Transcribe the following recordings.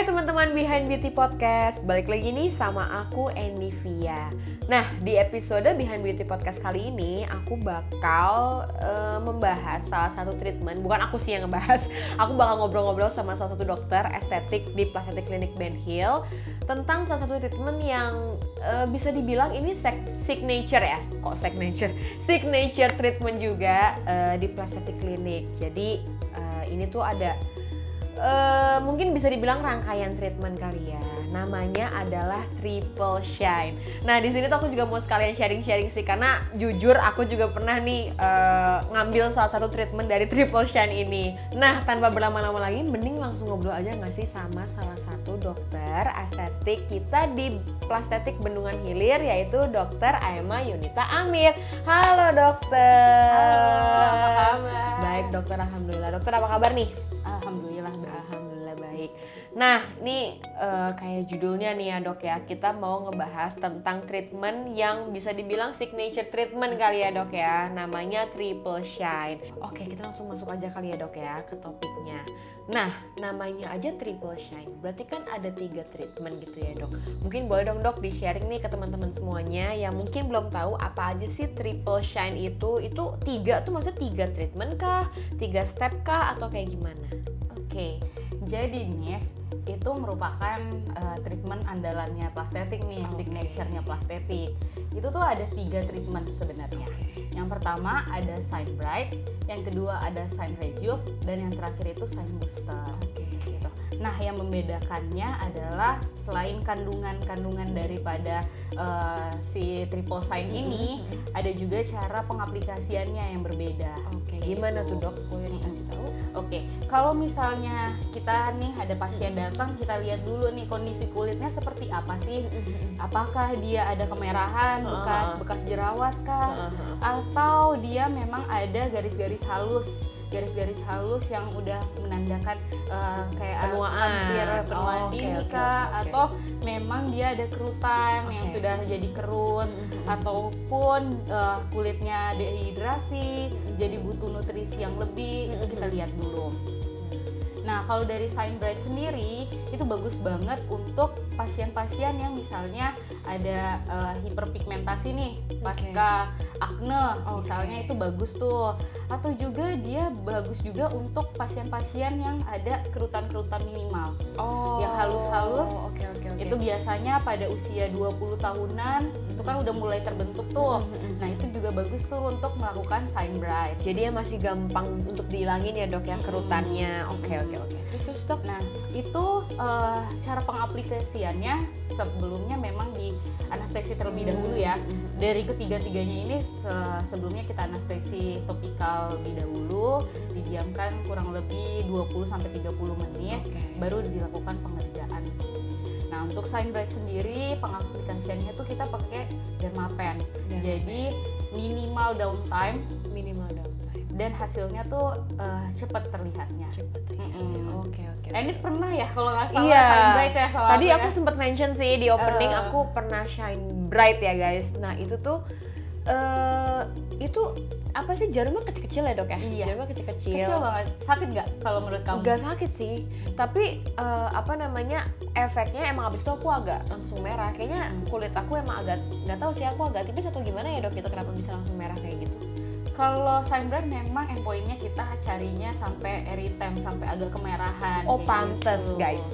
Hai teman-teman Behind Beauty Podcast, balik lagi nih sama aku Endivia. Nah, di episode Behind Beauty Podcast kali ini aku bakal membahas salah satu treatment. Bukan aku sih yang ngebahas, aku bakal ngobrol-ngobrol sama salah satu dokter estetik di Plastik Clinic Ben Hill tentang salah satu treatment yang bisa dibilang ini signature ya. Kok signature? Signature treatment juga di Plastik Clinic. Jadi ini tuh ada mungkin bisa dibilang rangkaian treatment kali ya. Namanya adalah Triple Shine. Nah, di sini tuh aku juga mau sekalian sharing-sharing sih, karena jujur aku juga pernah nih ngambil salah satu treatment dari Triple Shine ini. Nah, tanpa berlama-lama lagi, mending langsung ngobrol aja nggak sih sama salah satu dokter estetik kita di Plastik Bendungan Hilir, yaitu Dokter Aema Yunita Amir. Halo dokter. Halo, apa kabar? Baik dokter, alhamdulillah. Dokter apa kabar nih? Alhamdulillah baik. Nah, ini kayak judulnya nih ya dok ya, kita mau ngebahas tentang treatment yang bisa dibilang signature treatment kali ya dok ya, namanya Triple Shine. Oke, kita langsung masuk aja kali ya dok ya ke topiknya. Nah, namanya aja Triple Shine, berarti kan ada 3 treatment gitu ya dok. Mungkin boleh dong dok di-sharing nih ke teman-teman semuanya yang mungkin belum tahu apa aja sih Triple Shine itu 3 tuh maksudnya 3 treatment kah, 3 step kah, atau kayak gimana? Oke, jadi nih itu merupakan treatment andalannya Plastik nih, signature-nya Plastik. Itu tuh ada 3 treatment sebenarnya. Yang pertama ada Shine Bright, yang kedua ada Shine Rejuve, dan yang terakhir itu Shine Booster. Gitu. Nah, yang membedakannya adalah selain kandungan daripada si Triple Shine ini, ada juga cara pengaplikasiannya yang berbeda. Gimana tuh dok? Boleh dikasih tahu? Oke, kalau misalnya kita nih ada pasien datang, kita lihat dulu nih kondisi kulitnya seperti apa sih? Apakah dia ada kemerahan, bekas jerawat kah? Atau dia memang ada garis-garis halus yang udah menandakan kayak penuaan dini kah? Atau memang dia ada kerutan yang sudah jadi kerut, ataupun kulitnya dehidrasi, jadi butuh nutrisi yang lebih, itu kita lihat dulu. Nah, kalau dari Shine Bright sendiri itu bagus banget untuk pasien-pasien yang misalnya ada hiperpigmentasi nih pasca akne, misalnya itu bagus tuh. Atau juga dia bagus juga untuk pasien-pasien yang ada kerutan-kerutan minimal. Yang halus-halus. Itu biasanya pada usia 20 tahunan itu kan udah mulai terbentuk tuh. Nah, itu juga bagus tuh untuk melakukan Shine Bright. Jadi ya masih gampang untuk dihilangin ya dok ya kerutannya. Oke. Terus dok? Nah, itu cara pengaplikasiannya sebelumnya memang di anestesi terlebih dahulu ya. Dari ketiga-tiganya ini sebelumnya kita anestesi topikal lebih dahulu, didiamkan kurang lebih 20-30 menit, baru dilakukan pengerjaan. Nah, untuk Shine Bright sendiri pengaplikasiannya tuh kita pakai Dermapen. Jadi minimal downtime dan hasilnya tuh cepat terlihatnya. Oke. Ini pernah ya kalau nggak salah Shine Bright ya salah. Tadi aku sempat mention sih di opening aku pernah Shine Bright ya guys. Nah, itu tuh itu apa sih, jarumnya kecil-kecil ya dok ya? Iya. Jarumnya kecil-kecil. Kecil banget. Sakit nggak kalau menurut kamu? Nggak sakit sih, tapi efeknya emang abis itu aku agak langsung merah. Kayaknya kulit aku emang agak, nggak tahu sih aku agak tipis atau gimana ya dok, itu kenapa bisa langsung merah kayak gitu? Kalau Shine Bright memang endpointnya kita carinya sampai erytem, sampai agak kemerahan. Pantes gitu. guys.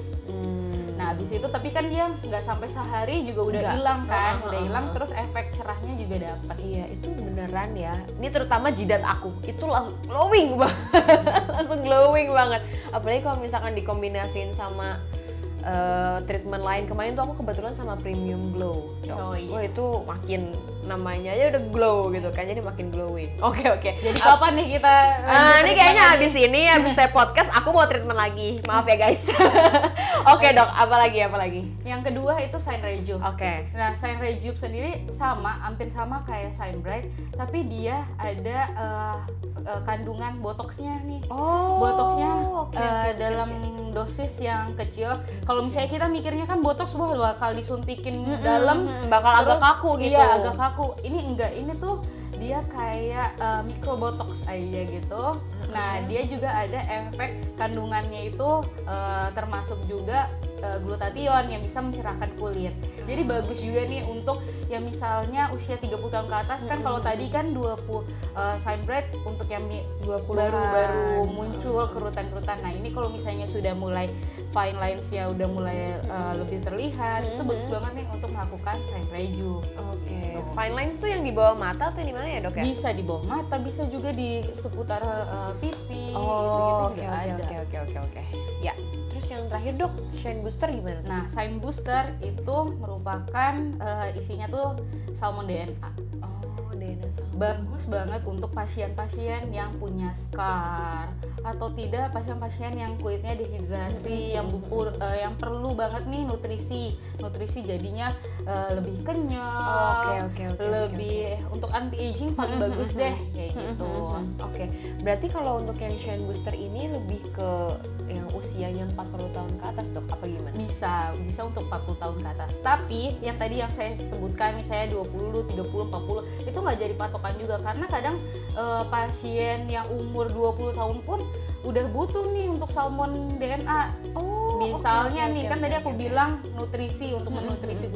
Nah, habis itu tapi kan dia nggak sampai sehari juga udah hilang kan, udah hilang, terus efek cerahnya juga dapat. Iya, itu beneran ya. Ini terutama jidat aku, itu langsung glowing banget, langsung glowing banget. Apalagi kalau misalkan dikombinasiin sama treatment lain. Kemarin tuh aku kebetulan sama Premium Glow. Wah, itu makin namanya aja udah glow gitu kan, jadi makin glowing. Oke. Jadi kapan nih kita? Ini kayaknya habis saya podcast aku mau treatment lagi. Maaf ya guys. Oke dok, apa lagi? Yang kedua itu Shine Rejuve. Nah, Shine Rejuve sendiri hampir sama kayak Shine Bright, tapi dia ada kandungan botoxnya nih. Botoxnya dalam dosis yang kecil. Kalau misalnya kita mikirnya kan botox bakal disuntikin dalam, bakal agak kaku gitu. Iya, agak kaku. Ini enggak, ini tuh dia kayak microbotox aja gitu. Nah, dia juga ada efek kandungannya itu termasuk juga glutathione yang bisa mencerahkan kulit. Jadi bagus juga nih untuk yang misalnya usia 30 tahun ke atas kan. Kalau tadi kan 20 shine bright untuk yang 20 baru muncul kerutan-kerutan. Nah ini kalau misalnya sudah mulai fine lines-nya udah mulai lebih terlihat, itu bagus banget nih untuk melakukan shine rejuve. Oke. Fine lines tuh yang di bawah mata atau di mana ya, Dok ya? Bisa di bawah mata, bisa juga di seputar pipi. Oh, gitu oke. Ya, terus yang terakhir, Dok, shine booster gimana? Nah, shine booster itu merupakan isinya tuh salmon DNA. Oh, DNA salmon. Bagus banget untuk pasien-pasien yang punya scar atau tidak pasien-pasien yang kulitnya dehidrasi, yang perlu banget nih nutrisi jadinya lebih kenyal. Oke. Lebih untuk anti aging paling bagus deh kayak gitu. Oke. Berarti kalau untuk yang shine booster ini lebih ke yang usianya 40 tahun ke atas, Dok, apa gimana? Bisa untuk 40 tahun ke atas. Tapi yang tadi yang saya sebutkan misalnya 20, 30, 40 itu nggak jadi patokan juga, karena kadang pasien yang umur 20 tahun pun udah butuh nih untuk salmon DNA. Misalnya kan tadi aku bilang nutrisi untuk menutrisi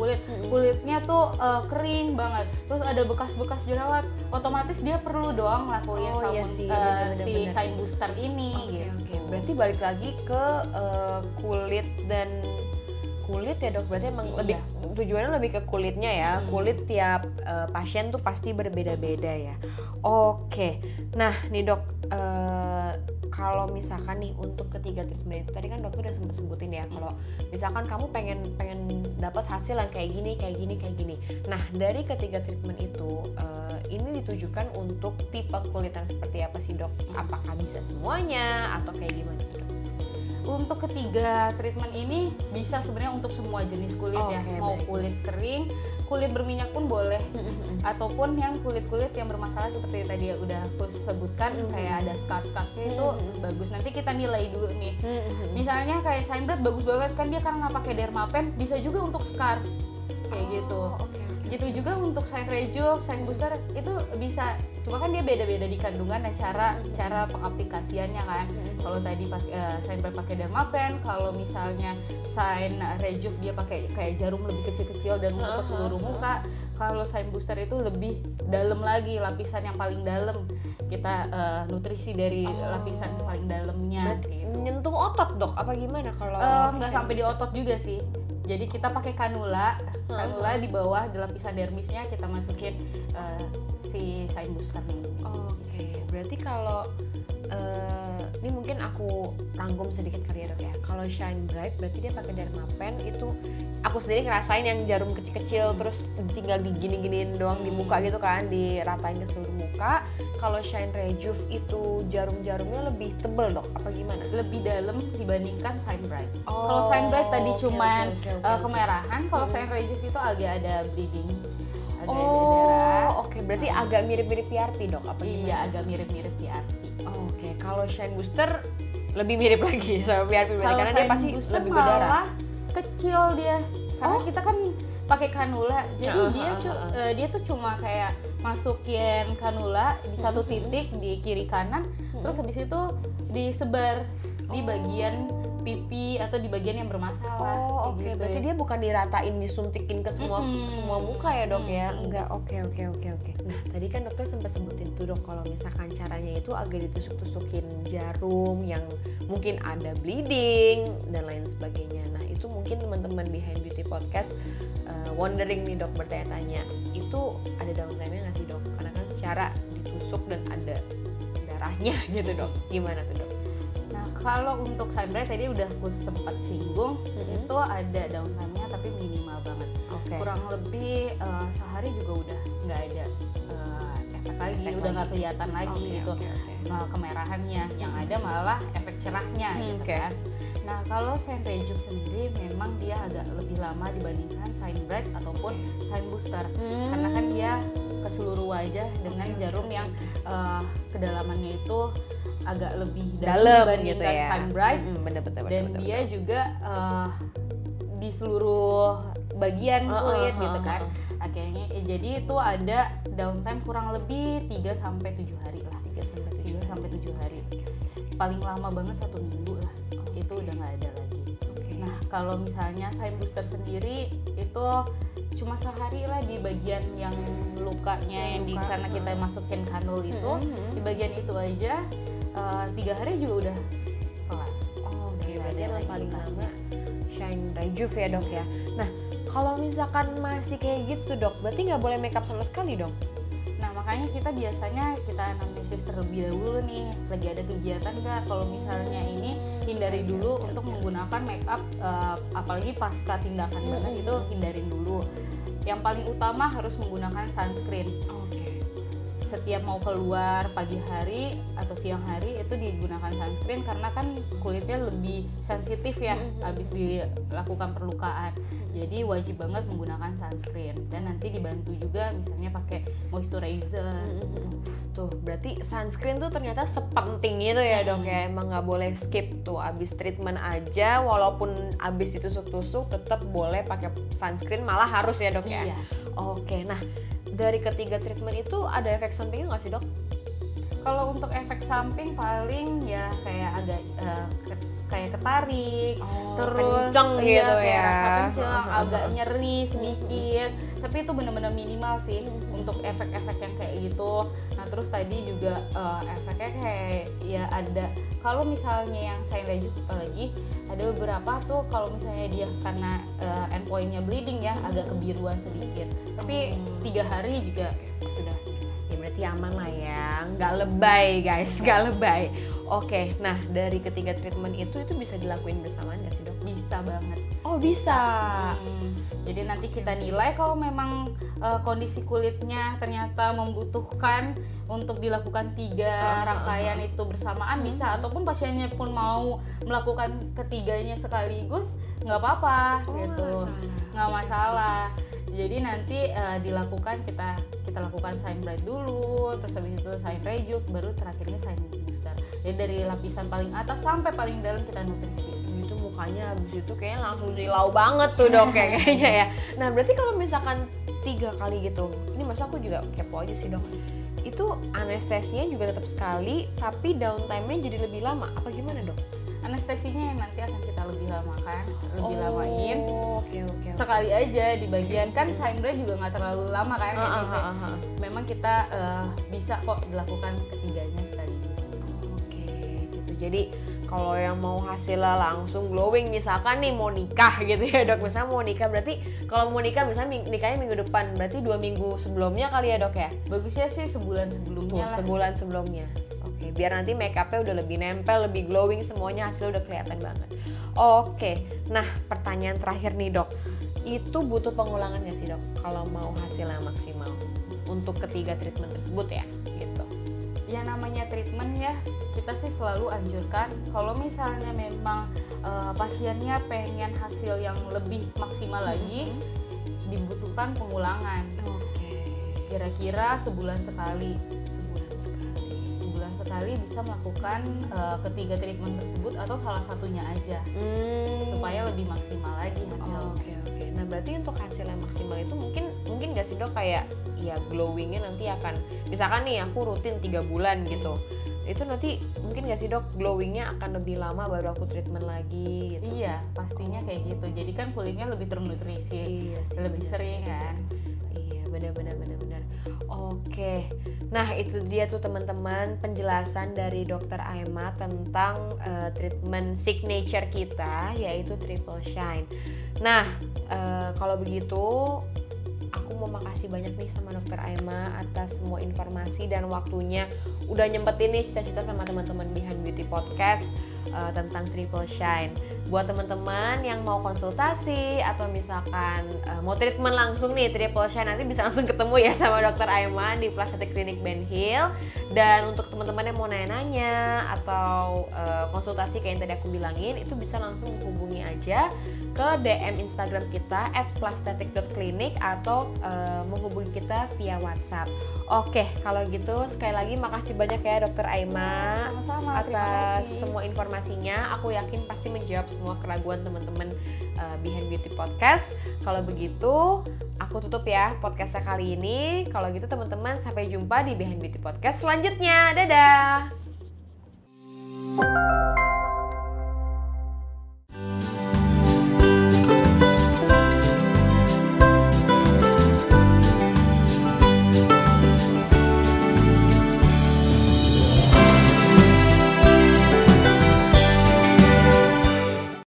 kulitnya tuh kering banget, terus ada bekas-bekas jerawat, otomatis dia perlu dong ngelakuin salmon si shine booster ini. Oke. Berarti balik lagi ke kulit ya, Dok. Berarti emang lebih tujuannya lebih ke kulitnya ya. Kulit tiap pasien tuh pasti berbeda-beda ya. Oke. Nah nih, Dok, kalau misalkan nih untuk ketiga treatment itu tadi kan dokter udah sempat sebutin ya, kalau misalkan kamu pengen dapat hasil yang kayak gini. Nah dari ketiga treatment itu ini ditujukan untuk tipe kulit yang seperti apa sih, Dok? Apakah bisa semuanya atau kayak gimana tuh, Dok? Untuk ketiga treatment ini bisa sebenarnya untuk semua jenis kulit mau kulit kering, kulit berminyak pun boleh, ataupun yang kulit-kulit yang bermasalah seperti tadi udah aku sebutkan, kayak ada scar-scarnya itu bagus. Nanti kita nilai dulu nih. Misalnya kayak shine bright bagus banget kan dia karena nggak pakai dermapen, bisa juga untuk scar kayak gitu. Gitu juga untuk shine rejuve, shine booster itu bisa, cuma kan dia beda-beda di kandungan dan cara pengaplikasiannya kan. Kalau tadi shine bright pakai dermapen, kalau misalnya shine rejuve dia pakai kayak jarum lebih kecil-kecil dan untuk ke seluruh muka. Kalau shine booster itu lebih dalam lagi, lapisan yang paling dalam kita nutrisi dari lapisan paling dalamnya. Gitu. Menyentuh otot, Dok, apa gimana kalau? Nggak sampai di otot juga sih. Jadi kita pakai kanula di bawah di lapisan dermisnya kita masukin si shine booster ini. Oke, berarti kalau ini mungkin aku rangkum sedikit kali ya, Dok ya. Kalau shine bright berarti dia pakai dermapen, itu aku sendiri ngerasain yang jarum kecil-kecil terus tinggal digini-giniin doang di muka gitu kan, diratain ke seluruh muka. Kalau shine rejuve itu jarum-jarumnya lebih tebel, Dok, apa gimana? Lebih dalam dibandingkan shine bright. Kalau shine bright tadi cuman kemerahan, kalau shine rejuve itu agak ada bleeding. Ada darah. Berarti agak mirip-mirip PRP, Dok, apa gimana? Iya, agak mirip-mirip PRP. Oke, kalau shine booster lebih mirip lagi sama PRP berarti, karena dia pasti lebih berdarah. Malah kecil dia. Karena kita kan pakai kanula, jadi dia tuh cuma kayak masukin kanula di satu titik di kiri kanan, terus habis itu disebar di bagian pipi atau di bagian yang bermasalah. Oke. Berarti dia bukan diratain, disuntikin ke semua muka ya, Dok ya? Enggak. Oke. Nah, tadi kan dokter sempat sebutin tuh, Dok, kalau misalkan caranya itu agak ditusuk-tusukin jarum yang mungkin ada bleeding dan lain sebagainya. Nah, itu mungkin teman-teman Behind Beauty Podcast wondering nih, Dok, bertanya-tanya, itu ada downtime-nya nggak sih, Dok? Karena kan secara ditusuk dan ada darahnya gitu, Dok. Gimana tuh, Dok? Nah, kalau untuk shine bright tadi udah aku sempat singgung, itu ada downtime-nya tapi minimal banget. Kurang lebih sehari juga udah nggak ada efek lagi, udah nggak kelihatan lagi gitu. Kemerahannya, yang ada malah efek cerahnya gitu kan. Nah, kalau shine rejuve sendiri memang dia agak lebih lama dibandingkan shine bright ataupun shine booster, karena kan dia ke seluruh wajah dengan jarum yang kedalamannya itu agak lebih dalam dibandingkan gitu ya. Shine bright. Dan dia juga di seluruh bagian kulit gitu kan. Akhirnya jadi itu ada downtime kurang lebih 3 sampai 7 hari lah. 3 sampai 7 hari. Paling lama banget 1 minggu lah. Itu udah nggak ada lagi. Nah, kalau misalnya shine booster sendiri itu cuma sehari lah di bagian yang lukanya yang karena kita masukin kanul itu, di bagian itu aja 3 hari juga udah kelar. Oke, berarti yang paling lama shine rejuve ya dok ya. Nah kalau misalkan masih kayak gitu dok, berarti nggak boleh makeup sama sekali dong? Nah makanya kita biasanya kita anamnesis terlebih dahulu nih, lagi ada kegiatan nggak. Kalau misalnya ini hindari dulu untuk menggunakan makeup, apalagi pasca tindakan banget itu hindarin dulu. Yang paling utama harus menggunakan sunscreen. Setiap mau keluar pagi hari atau siang hari itu digunakan sunscreen karena kan kulitnya lebih sensitif ya habis dilakukan perlukaan. Jadi wajib banget menggunakan sunscreen dan nanti dibantu juga misalnya pakai moisturizer. Tuh berarti sunscreen tuh ternyata sepenting itu ya dok ya. Emang nggak boleh skip tuh abis treatment aja, walaupun abis ditusuk-tusuk tetap boleh pakai sunscreen, malah harus ya dok ya. Iya. Oke, nah dari ketiga treatment itu ada efek sampingnya nggak sih dok? Kalau untuk efek samping paling ya kayak agak kayak ketarik, terus kenceng gitu kayak ya, rasa kenceng, agak nyeri sedikit, tapi itu benar-benar minimal sih untuk efek-efek yang kayak gitu. Nah terus tadi juga efeknya kayak ya ada, kalau misalnya yang shine rejuve apalagi ada beberapa tuh kalau misalnya dia karena endpointnya bleeding ya agak kebiruan sedikit, tapi 3 hari juga sudah. Ya berarti aman lah ya, nggak lebay guys, nggak lebay. Oke, nah dari ketiga treatment itu bisa dilakuin bersamaan nggak sih dok? Bisa banget. Oh bisa. Jadi nanti kita nilai kalau memang kondisi kulitnya ternyata membutuhkan untuk dilakukan 3 rangkaian itu bersamaan bisa, ataupun pasiennya pun mau melakukan ketiganya sekaligus nggak apa-apa gitu, nggak masalah. Jadi nanti dilakukan kita lakukan shine bright dulu, terus habis itu shine rejuve, baru terakhirnya shine booster. Jadi dari lapisan paling atas sampai paling dalam kita nutrisi. Itu mukanya habis itu kayaknya langsung silau banget tuh dok kayaknya ya. Nah berarti kalau misalkan 3 kali gitu, ini masa aku juga kepo aja sih dok, itu anestesinya juga tetap sekali tapi downtime-nya jadi lebih lama apa gimana dok? Anestesinya yang nanti akan kita lebih lamakan, lebih lamain. Oke. Sekali aja di bagian kan shine bright juga nggak terlalu lama kan. Memang kita bisa kok dilakukan ketiganya sekaligus. Oke, gitu. Jadi kalau yang mau hasilnya langsung glowing, misalkan nih mau nikah gitu ya dok, misalnya mau nikah, berarti kalau mau nikah misalnya nikahnya minggu depan, berarti 2 minggu sebelumnya kali ya dok ya? Bagusnya sih sebulan sebelumnya lah. Sebulan sebelumnya. Oke, biar nanti make up-nya udah lebih nempel, lebih glowing, semuanya hasilnya udah kelihatan banget. Oke, nah pertanyaan terakhir nih dok, itu butuh pengulangan nggak sih dok kalau mau hasilnya maksimal untuk ketiga treatment tersebut ya gitu? Ya namanya treatment ya, kita sih selalu anjurkan kalau misalnya memang pasiennya pengen hasil yang lebih maksimal lagi, dibutuhkan pengulangan. Kira-kira sebulan sekali bisa melakukan ketiga treatment tersebut atau salah satunya aja, supaya lebih maksimal lagi hasilnya. Oke. Nah berarti untuk hasil yang maksimal itu mungkin nggak sih dok kayak ya glowingnya nanti akan, misalkan nih aku rutin 3 bulan gitu, itu nanti mungkin nggak sih dok glowingnya akan lebih lama baru aku treatment lagi gitu? Iya pastinya kayak gitu, jadi kan kulitnya lebih ternutrisi, lebih sering kan. Iya benar. Oke, nah itu dia tuh teman-teman penjelasan dari Dr. Aima tentang treatment signature kita yaitu triple shine. Nah kalau begitu aku mau makasih banyak nih sama Dr. Aima atas semua informasi dan waktunya udah nyempetin nih cita-cita sama teman-teman Behind Beauty Podcast tentang triple shine. Buat teman-teman yang mau konsultasi atau misalkan mau treatment langsung nih triple shine, nanti bisa langsung ketemu ya sama Dr. Aima di Plastik Clinic Ben Hill. Dan untuk teman-teman yang mau nanya-nanya atau konsultasi kayak yang tadi aku bilangin, itu bisa langsung hubungi aja ke DM Instagram kita @plastetic.clinic atau menghubungi kita via WhatsApp. Oke, kalau gitu sekali lagi makasih banyak ya Dr. Aima atas semua informasinya. Aku yakin pasti menjawab semua keraguan teman-teman Behind Beauty Podcast. Kalau begitu aku tutup ya podcastnya kali ini. Kalau gitu teman-teman sampai jumpa di Behind Beauty Podcast selanjutnya. Dadah!